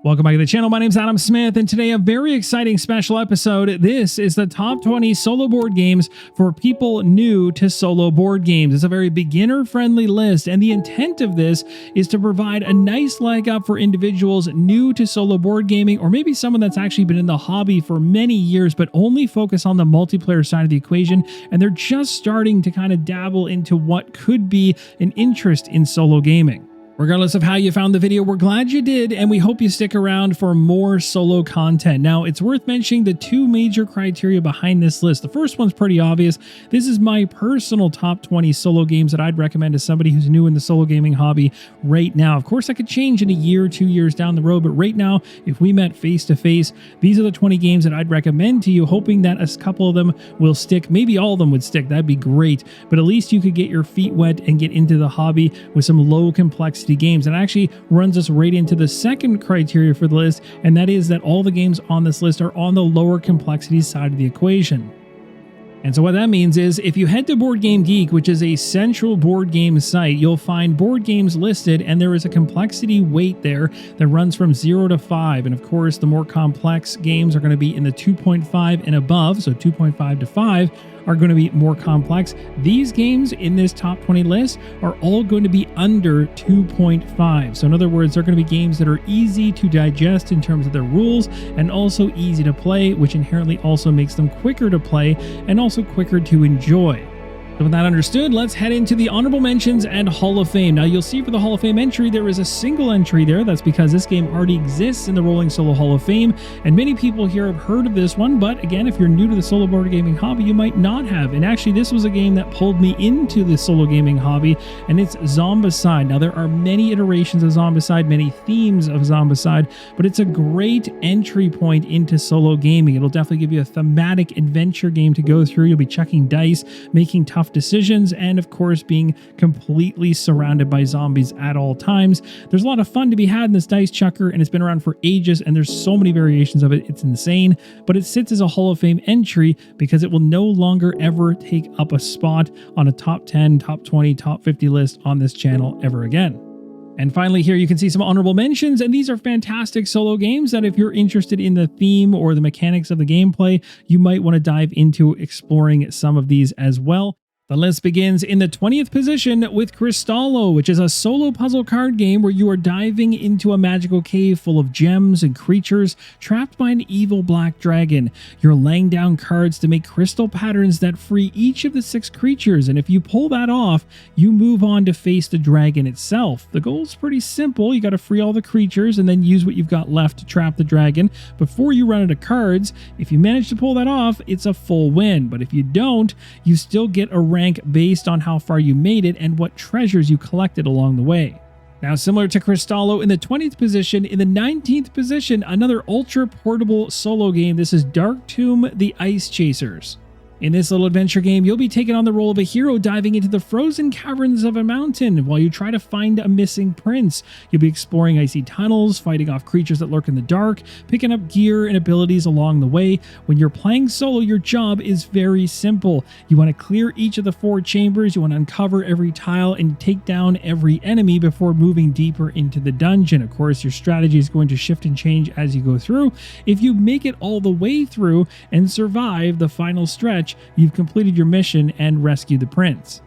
Welcome back to the channel. My name's Adam Smith, and today a very exciting special episode. This is the top 20 solo board games for people new to solo board games. It's a very beginner-friendly list, and the intent of this is to provide a nice leg up for individuals new to solo board gaming, or maybe someone that's actually been in the hobby for many years, but only focus on the multiplayer side of the equation, and they're just starting to kind of dabble into what could be an interest in solo gaming. Regardless of how you found the video, we're glad you did, and we hope you stick around for more solo content. Now, it's worth mentioning the two major criteria behind this list. The first one's pretty obvious. This is my personal top 20 solo games that I'd recommend to somebody who's new in the solo gaming hobby right now. Of course, that could change in a year, 2 years down the road, but right now, if we met face to face, these are the 20 games that I'd recommend to you, hoping that a couple of them will stick. Maybe all of them would stick. That'd be great, but at least you could get your feet wet and get into the hobby with some low complexity games. And actually runs us right into the second criteria for the list, and that is that all the games on this list are on the lower complexity side of the equation. And so what that means is if you head to Board Game Geek, which is a central board game site, you'll find board games listed, and there is a complexity weight there that runs from 0 to 5. And of course, the more complex games are going to be in the 2.5 and above, so 2.5 to 5 are going to be more complex. These games in this top 20 list are all going to be under 2.5. So in other words, they're going to be games that are easy to digest in terms of their rules and also easy to play, which inherently also makes them quicker to play and also quicker to enjoy. So with that understood, let's head into the honorable mentions and Hall of Fame. Now you'll see for the Hall of Fame entry, there is a single entry there. That's because this game already exists in the Rolling Solo Hall of Fame, and many people here have heard of this one, but again, if you're new to the solo board gaming hobby, you might not have. And actually, this was a game that pulled me into the solo gaming hobby, and it's Zombicide. Now there are many iterations of Zombicide, many themes of Zombicide, but it's a great entry point into solo gaming. It'll definitely give you a thematic adventure game to go through. You'll be chucking dice, making tough decisions, and of course being completely surrounded by zombies at all times. There's a lot of fun to be had in this dice chucker, and it's been around for ages, and there's so many variations of it, it's insane. But it sits as a Hall of Fame entry because it will no longer ever take up a spot on a top 10, top 20, top 50 list on this channel ever again. And finally, here you can see some honorable mentions, and these are fantastic solo games that if you're interested in the theme or the mechanics of the gameplay, you might want to dive into exploring some of these as well. The list begins in the 20th position with Crystallo, which is a solo puzzle card game where you are diving into a magical cave full of gems and creatures trapped by an evil black dragon. You're laying down cards to make crystal patterns that free each of the 6 creatures, and if you pull that off, you move on to face the dragon itself. The goal is pretty simple. You got to free all the creatures and then use what you've got left to trap the dragon before you run out of cards. If you manage to pull that off, it's a full win, but if you don't, you still get a rank based on how far you made it and what treasures you collected along the way. Now, similar to Crystallo in the 20th position, in the 19th position, another ultra portable solo game. This is Dark Tomb: The Ice Chasers. In this little adventure game, you'll be taking on the role of a hero diving into the frozen caverns of a mountain while you try to find a missing prince. You'll be exploring icy tunnels, fighting off creatures that lurk in the dark, picking up gear and abilities along the way. When you're playing solo, your job is very simple. You want to clear each of the 4 chambers, you want to uncover every tile and take down every enemy before moving deeper into the dungeon. Of course, your strategy is going to shift and change as you go through. If you make it all the way through and survive the final stretch, you've completed your mission and rescued the prince.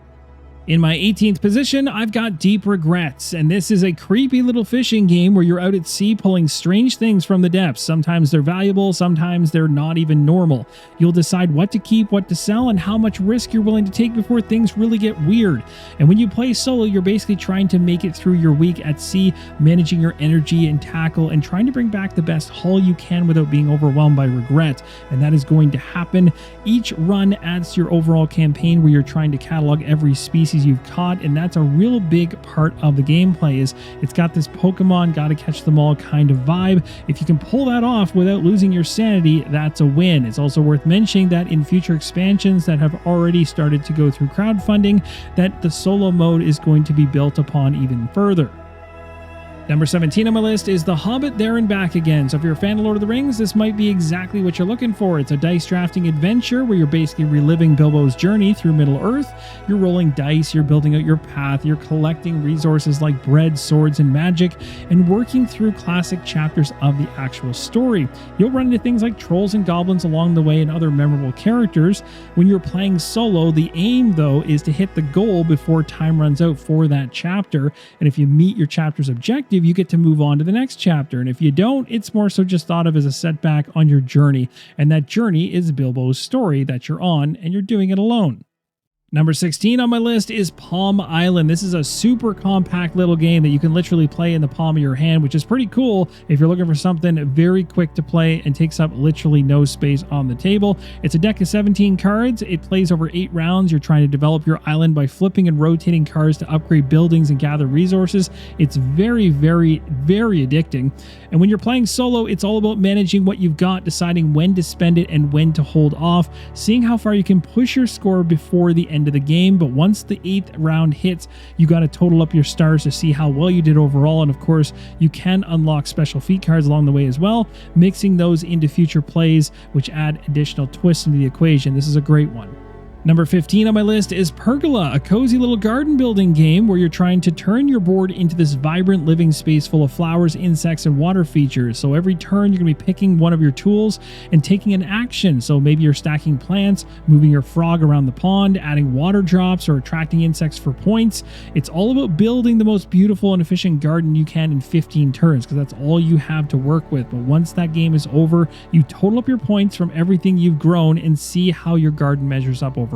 In my 18th position, I've got Deep Regrets, and this is a creepy little fishing game where you're out at sea pulling strange things from the depths. Sometimes they're valuable, sometimes they're not even normal. You'll decide what to keep, what to sell, and how much risk you're willing to take before things really get weird. And when you play solo, you're basically trying to make it through your week at sea, managing your energy and tackle, and trying to bring back the best haul you can without being overwhelmed by regret. And that is going to happen. Each run adds to your overall campaign where you're trying to catalog every species you've caught, and that's a real big part of the gameplay. Is it's got this Pokemon gotta catch them all kind of vibe. If you can pull that off without losing your sanity, that's a win. It's also worth mentioning that in future expansions that have already started to go through crowdfunding, that the solo mode is going to be built upon even further. Number 17 on my list is The Hobbit There and Back Again. So if you're a fan of Lord of the Rings, this might be exactly what you're looking for. It's a dice drafting adventure where you're basically reliving Bilbo's journey through Middle-earth. You're rolling dice, you're building out your path, you're collecting resources like bread, swords, and magic, and working through classic chapters of the actual story. You'll run into things like trolls and goblins along the way and other memorable characters. When you're playing solo, the aim, though, is to hit the goal before time runs out for that chapter. And if you meet your chapter's objective, you get to move on to the next chapter. And if you don't, it's more so just thought of as a setback on your journey. And that journey is Bilbo's story that you're on, and you're doing it alone. Number 16 on my list is Palm Island. This is a super compact little game that you can literally play in the palm of your hand, which is pretty cool if you're looking for something very quick to play and takes up literally no space on the table. It's a deck of 17 cards. It plays over 8 rounds. You're trying to develop your island by flipping and rotating cards to upgrade buildings and gather resources. It's very, very, very addicting. And when you're playing solo, it's all about managing what you've got, deciding when to spend it and when to hold off, seeing how far you can push your score before the end of the game. But once the 8th round hits, you got to total up your stars to see how well you did overall. And of course, you can unlock special feat cards along the way as well, mixing those into future plays, which add additional twists into the equation. This is a great one. Number 15 on my list is Pergola, a cozy little garden building game where you're trying to turn your board into this vibrant living space full of flowers, insects, and water features. So every turn you're going to be picking one of your tools and taking an action. So maybe you're stacking plants, moving your frog around the pond, adding water drops, or attracting insects for points. It's all about building the most beautiful and efficient garden you can in 15 turns, because that's all you have to work with. But once that game is over, you total up your points from everything you've grown and see how your garden measures up overall.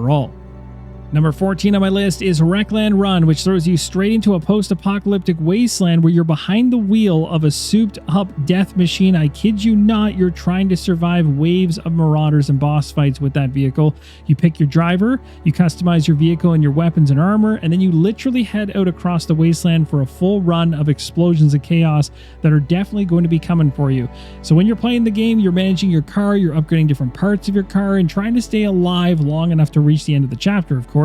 Number 14 on my list is Wreckland Run, which throws you straight into a post-apocalyptic wasteland where you're behind the wheel of a souped-up death machine. I kid you not, you're trying to survive waves of marauders and boss fights with that vehicle. You pick your driver, you customize your vehicle and your weapons and armor, and then you literally head out across the wasteland for a full run of explosions and chaos that are definitely going to be coming for you. So when you're playing the game, you're managing your car, you're upgrading different parts of your car, and trying to stay alive long enough to reach the end of the chapter, of course.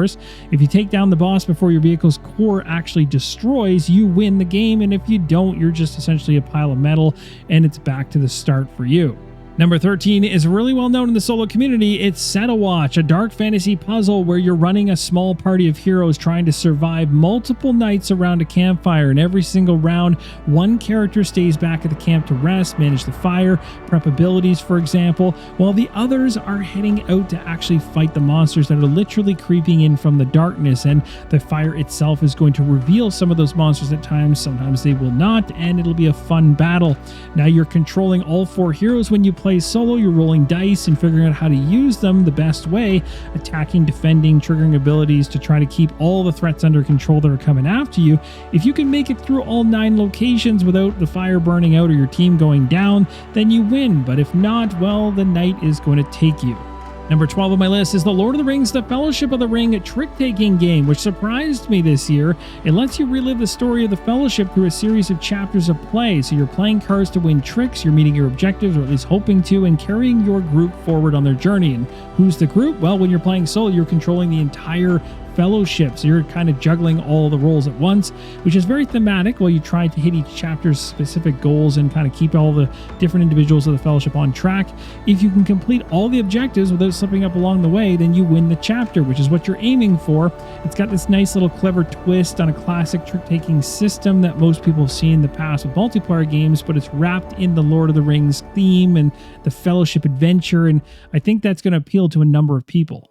If you take down the boss before your vehicle's core actually destroys, you win the game, and if you don't, you're just essentially a pile of metal, and it's back to the start for you. Number 13 is really well known in the solo community. It's Set a Watch, a dark fantasy puzzle where you're running a small party of heroes trying to survive multiple nights around a campfire. In every single round, one character stays back at the camp to rest, manage the fire, prep abilities, for example, while the others are heading out to actually fight the monsters that are literally creeping in from the darkness. And the fire itself is going to reveal some of those monsters at times. Sometimes they will not, and it'll be a fun battle. Now you're controlling all 4 heroes when you play solo. You're rolling dice and figuring out how to use them the best way, attacking, defending, triggering abilities to try to keep all the threats under control that are coming after you. If you can make it through all 9 locations without the fire burning out or your team going down, then you win. But if not, well, the night is going to take you. Number 12 on my list is The Lord of the Rings, The Fellowship of the Ring trick-taking game, which surprised me this year. It lets you relive the story of the Fellowship through a series of chapters of play. So you're playing cards to win tricks, you're meeting your objectives, or at least hoping to, and carrying your group forward on their journey. And who's the group? Well, when you're playing solo, you're controlling the entire fellowship, so you're kind of juggling all the roles at once, which is very thematic while you try to hit each chapter's specific goals and kind of keep all the different individuals of the fellowship on track. If you can complete all the objectives without slipping up along the way, then you win the chapter, which is what you're aiming for. It's got this nice little clever twist on a classic trick-taking system that most people have seen in the past with multiplayer games, but it's wrapped in the Lord of the Rings theme and the fellowship adventure, and I think that's going to appeal to a number of people.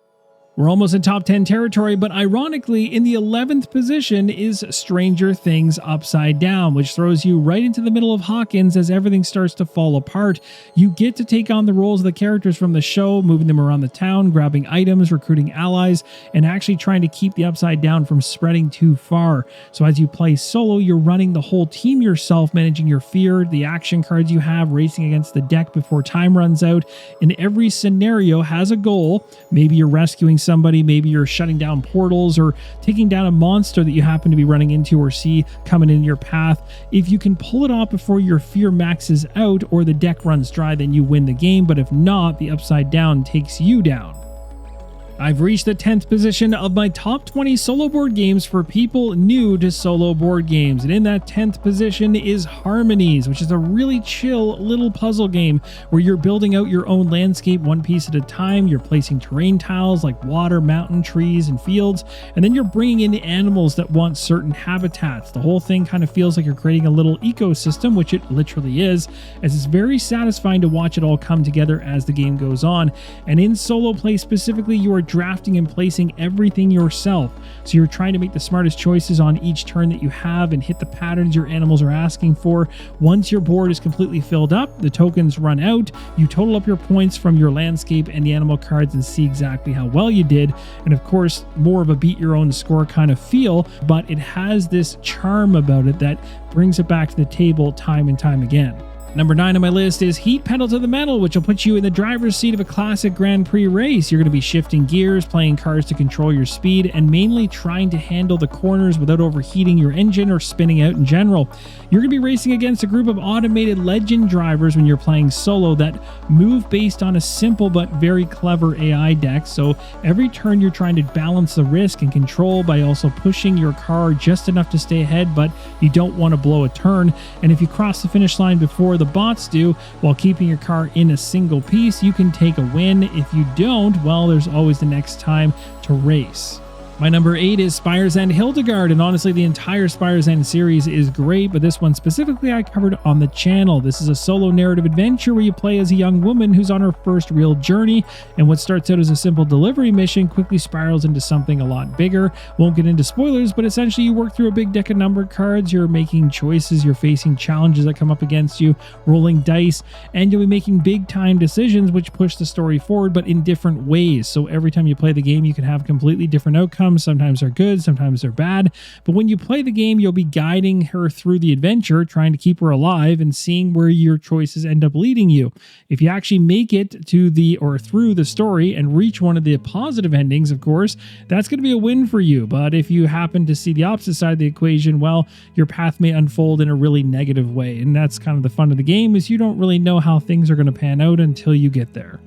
We're almost in top 10 territory, but ironically, in the 11th position is Stranger Things Upside Down, which throws you right into the middle of Hawkins as everything starts to fall apart. You get to take on the roles of the characters from the show, moving them around the town, grabbing items, recruiting allies, and actually trying to keep the Upside Down from spreading too far. So as you play solo, you're running the whole team yourself, managing your fear, the action cards you have, racing against the deck before time runs out, and every scenario has a goal. Maybe you're rescuing somebody, maybe you're shutting down portals or taking down a monster that you happen to be running into or see coming in your path. If you can pull it off before your fear maxes out or the deck runs dry, then you win the game, but if not, the Upside Down takes you down. I've reached the 10th position of my top 20 solo board games for people new to solo board games. And in that 10th position is Harmonies, which is a really chill little puzzle game where you're building out your own landscape one piece at a time. You're placing terrain tiles like water, mountain, trees, and fields, and then you're bringing in the animals that want certain habitats. The whole thing kind of feels like you're creating a little ecosystem, which it literally is, as it's very satisfying to watch it all come together as the game goes on. And in solo play specifically, you are drafting and placing everything yourself. So you're trying to make the smartest choices on each turn that you have and hit the patterns your animals are asking for. Once your board is completely filled up, the tokens run out, you total up your points from your landscape and the animal cards and see exactly how well you did. And of course, more of a beat your own score kind of feel, but it has this charm about it that brings it back to the table time and time again. Number 9 on my list is Heat Pedal to the Metal, which will put you in the driver's seat of a classic Grand Prix race. You're going to be shifting gears, playing cards to control your speed, and mainly trying to handle the corners without overheating your engine or spinning out in general. You're going to be racing against a group of automated legend drivers when you're playing solo that move based on a simple but very clever AI deck. So every turn you're trying to balance the risk and control by also pushing your car just enough to stay ahead, but you don't want to blow a turn. And if you cross the finish line before the bots do, while keeping your car in a single piece, you can take a win. If you don't, well, there's always the next time to race. My number 8 is Spire's End Hildegard, and honestly the entire Spire's End series is great, but this one specifically I covered on the channel. This is a solo narrative adventure where you play as a young woman who's on her first real journey, and what starts out as a simple delivery mission quickly spirals into something a lot bigger. Won't get into spoilers, but essentially you work through a big deck of numbered cards, you're making choices, you're facing challenges that come up against you, rolling dice, and you'll be making big time decisions which push the story forward, but in different ways. So every time you play the game, you can have completely different outcomes. Sometimes they're good, sometimes they're bad, but when you play the game, you'll be guiding her through the adventure, trying to keep her alive and seeing where your choices end up leading you. If you actually make it to the or through the story and reach one of the positive endings, of course, that's going to be a win for you. But if you happen to see the opposite side of the equation, well, your path may unfold in a really negative way. And that's kind of the fun of the game, is you don't really know how things are going to pan out until you get there.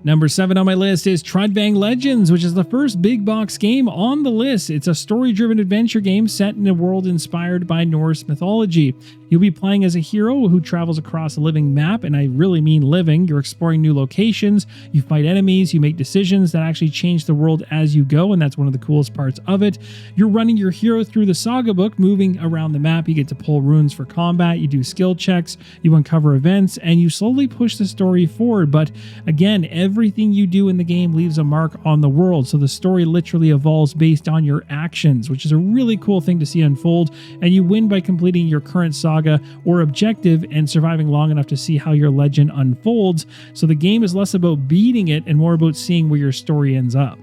Number 7 on my list is Trudvang Legends, which is the first big box game on the list. It's a story-driven adventure game set in a world inspired by Norse mythology. You'll be playing as a hero who travels across a living map, and I really mean living. You're exploring new locations, you fight enemies, you make decisions that actually change the world as you go, and that's one of the coolest parts of it. You're running your hero through the saga book, moving around the map. You get to pull runes for combat, you do skill checks, you uncover events, and you slowly push the story forward. But again, everything you do in the game leaves a mark on the world, so the story literally evolves based on your actions, which is a really cool thing to see unfold, and you win by completing your current saga or objective and surviving long enough to see how your legend unfolds. So the game is less about beating it and more about seeing where your story ends up.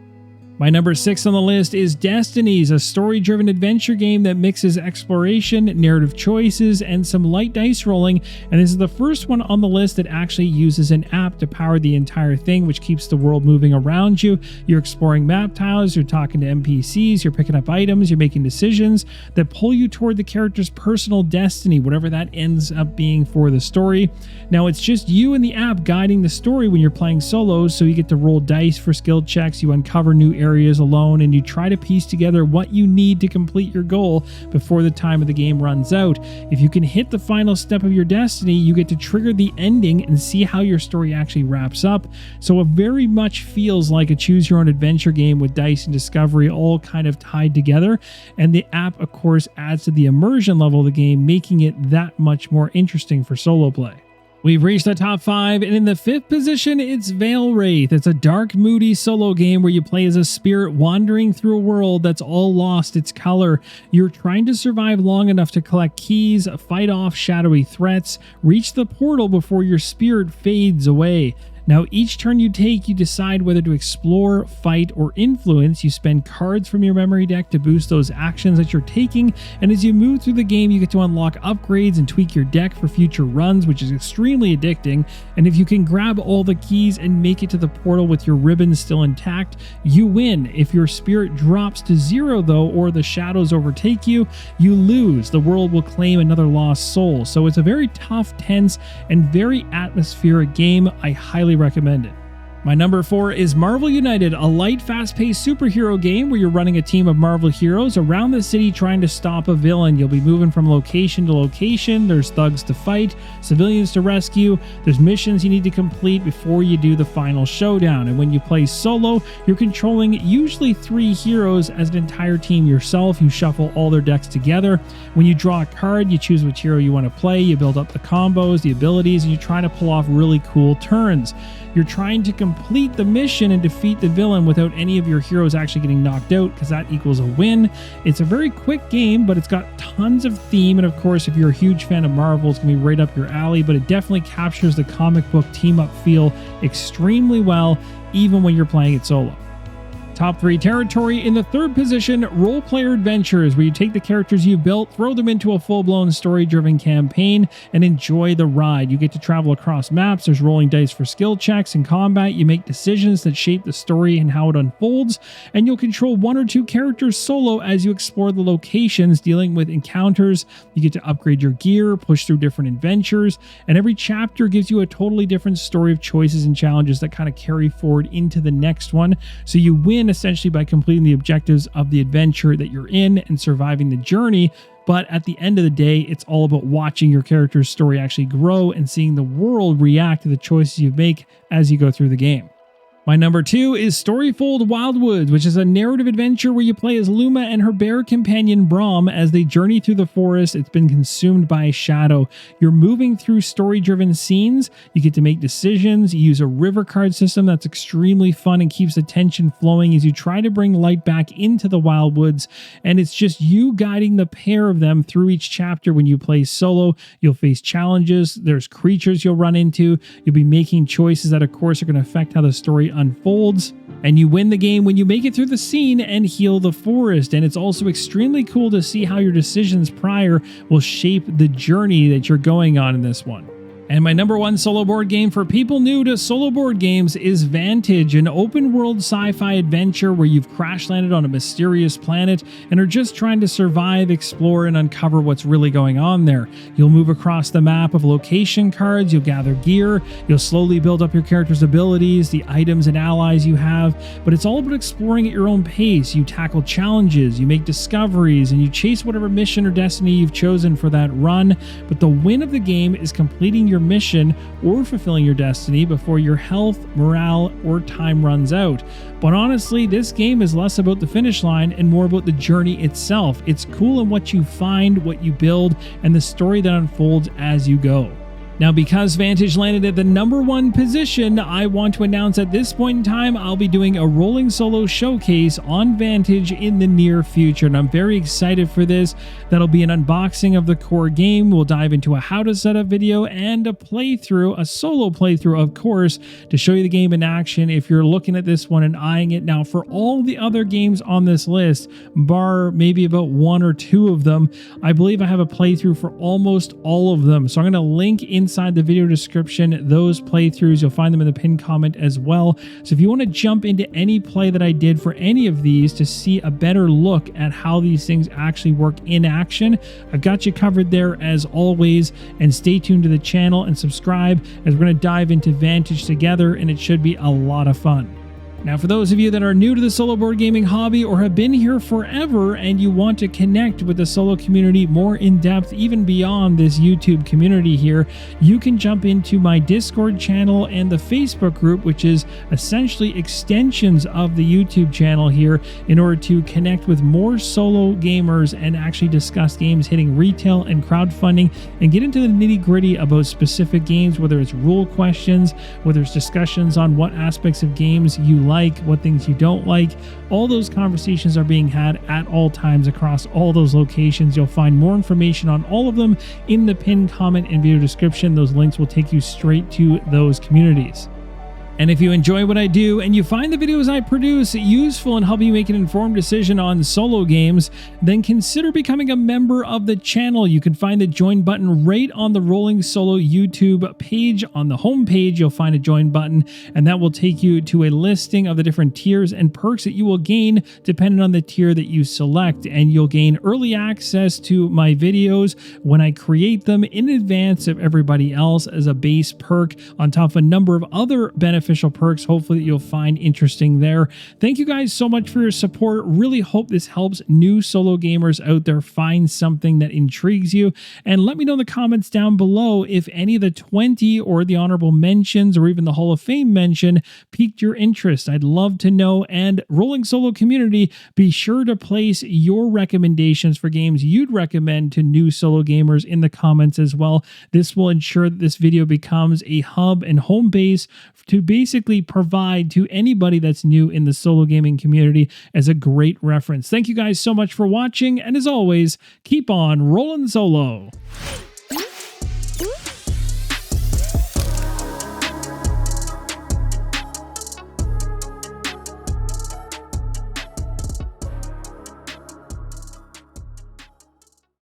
My number 6 on the list is Destinies, a story-driven adventure game that mixes exploration, narrative choices, and some light dice rolling, and this is the first one on the list that actually uses an app to power the entire thing, which keeps the world moving around you. You're exploring map tiles, you're talking to NPCs, you're picking up items, you're making decisions that pull you toward the character's personal destiny, whatever that ends up being for the story. Now, it's just you and the app guiding the story when you're playing solos, so you get to roll dice for skill checks, you uncover new areas alone, and you try to piece together what you need to complete your goal before the time of the game runs out. If you can hit the final step of your destiny, you get to trigger the ending and see how your story actually wraps up. So it very much feels like a choose your own adventure game with dice and discovery all kind of tied together, and the app of course adds to the immersion level of the game, making it that much more interesting for solo play. We've reached the top 5, and in the 5th position, it's Veilwraith. It's a dark, moody solo game where you play as a spirit wandering through a world that's all lost its color. You're trying to survive long enough to collect keys, fight off shadowy threats, reach the portal before your spirit fades away. Now, each turn you take, you decide whether to explore, fight, or influence. You spend cards from your memory deck to boost those actions that you're taking, and as you move through the game, you get to unlock upgrades and tweak your deck for future runs, which is extremely addicting. And if you can grab all the keys and make it to the portal with your ribbons still intact, you win. If your spirit drops to 0, though, or the shadows overtake you, you lose. The world will claim another lost soul. So it's a very tough, tense, and very atmospheric game. I highly recommend it. My number 4 is Marvel United, a light, fast-paced superhero game where you're running a team of Marvel heroes around the city trying to stop a villain. You'll be moving from location to location. There's thugs to fight, civilians to rescue. There's missions you need to complete before you do the final showdown. And when you play solo, you're controlling usually 3 heroes as an entire team yourself. You shuffle all their decks together. When you draw a card, you choose which hero you want to play. You build up the combos, the abilities, and you try to pull off really cool turns. You're trying to complete the mission and defeat the villain without any of your heroes actually getting knocked out, because that equals a win. It's a very quick game, but it's got tons of theme, and of course, if you're a huge fan of Marvel, it's going to be right up your alley, but it definitely captures the comic book team-up feel extremely well, even when you're playing it solo. Top 3 territory. In the 3rd position, role-player adventures, where you take the characters you've built, throw them into a full-blown story-driven campaign, and enjoy the ride. You get to travel across maps, there's rolling dice for skill checks and combat, you make decisions that shape the story and how it unfolds, and you'll control 1 or 2 characters solo as you explore the locations, dealing with encounters. You get to upgrade your gear, push through different adventures, and every chapter gives you a totally different story of choices and challenges that kind of carry forward into the next one, so you win essentially by completing the objectives of the adventure that you're in and surviving the journey. But at the end of the day, it's all about watching your character's story actually grow and seeing the world react to the choices you make as you go through the game. My number 2 is Storyfold Wildwoods, which is a narrative adventure where you play as Luma and her bear companion Braum as they journey through the forest. It's been consumed by a shadow. You're moving through story-driven scenes. You get to make decisions. You use a river card system that's extremely fun and keeps the tension flowing as you try to bring light back into the Wildwoods. And it's just you guiding the pair of them through each chapter. When you play solo, you'll face challenges. There's creatures you'll run into. You'll be making choices that, of course, are going to affect how the story unfolds, and you win the game when you make it through the scene and heal the forest. And it's also extremely cool to see how your decisions prior will shape the journey that you're going on in this one. And my number 1 solo board game for people new to solo board games is Vantage, an open-world sci-fi adventure where you've crash-landed on a mysterious planet and are just trying to survive, explore, and uncover what's really going on there. You'll move across the map of location cards, you'll gather gear, you'll slowly build up your character's abilities, the items and allies you have, but it's all about exploring at your own pace. You tackle challenges, you make discoveries, and you chase whatever mission or destiny you've chosen for that run, but the win of the game is completing your mission or fulfilling your destiny before your health, morale, or time runs out. But honestly, this game is less about the finish line and more about the journey itself. It's cool in what you find, what you build, and the story that unfolds as you go. Now, because Vantage landed at the number 1 position, I want to announce at this point in time, I'll be doing a rolling solo showcase on Vantage in the near future, and I'm very excited for this. That'll be an unboxing of the core game. We'll dive into a how to set up video and a playthrough, a solo playthrough, of course, to show you the game in action if you're looking at this one and eyeing it. Now, for all the other games on this list, bar maybe about 1 or 2 of them, I believe I have a playthrough for almost all of them. So I'm going to link inside the video description those playthroughs. You'll find them in the pinned comment as well. So if you want to jump into any play that I did for any of these to see a better look at how these things actually work in action, I've got you covered there as always. And stay tuned to the channel and subscribe as we're going to dive into Vantage together, and it should be a lot of fun. Now, for those of you that are new to the solo board gaming hobby or have been here forever and you want to connect with the solo community more in depth, even beyond this YouTube community here, you can jump into my Discord channel and the Facebook group, which is essentially extensions of the YouTube channel here, in order to connect with more solo gamers and actually discuss games hitting retail and crowdfunding and get into the nitty-gritty about specific games, whether it's rule questions, whether it's discussions on what aspects of games you like, what things you don't like. All those conversations are being had at all times across all those locations. You'll find more information on all of them in the pinned comment and video description. Those links will take you straight to those communities. And if you enjoy what I do and you find the videos I produce useful and help you make an informed decision on solo games, then consider becoming a member of the channel. You can find the join button right on the Rolling Solo YouTube page. On the home page, you'll find a join button, and that will take you to a listing of the different tiers and perks that you will gain depending on the tier that you select. And you'll gain early access to my videos when I create them in advance of everybody else as a base perk, on top of a number of other benefits beneficial perks, hopefully that you'll find interesting there. Thank you guys so much for your support. Really hope this helps new solo gamers out there find something that intrigues you. And let me know in the comments down below if any of the 20 or the honorable mentions or even the Hall of Fame mention piqued your interest. I'd love to know. And Rolling Solo community, be sure to place your recommendations for games you'd recommend to new solo gamers in the comments as well. This will ensure that this video becomes a hub and home base to basically provide to anybody that's new in the solo gaming community as a great reference. Thank you guys so much for watching, and as always, keep on rolling solo.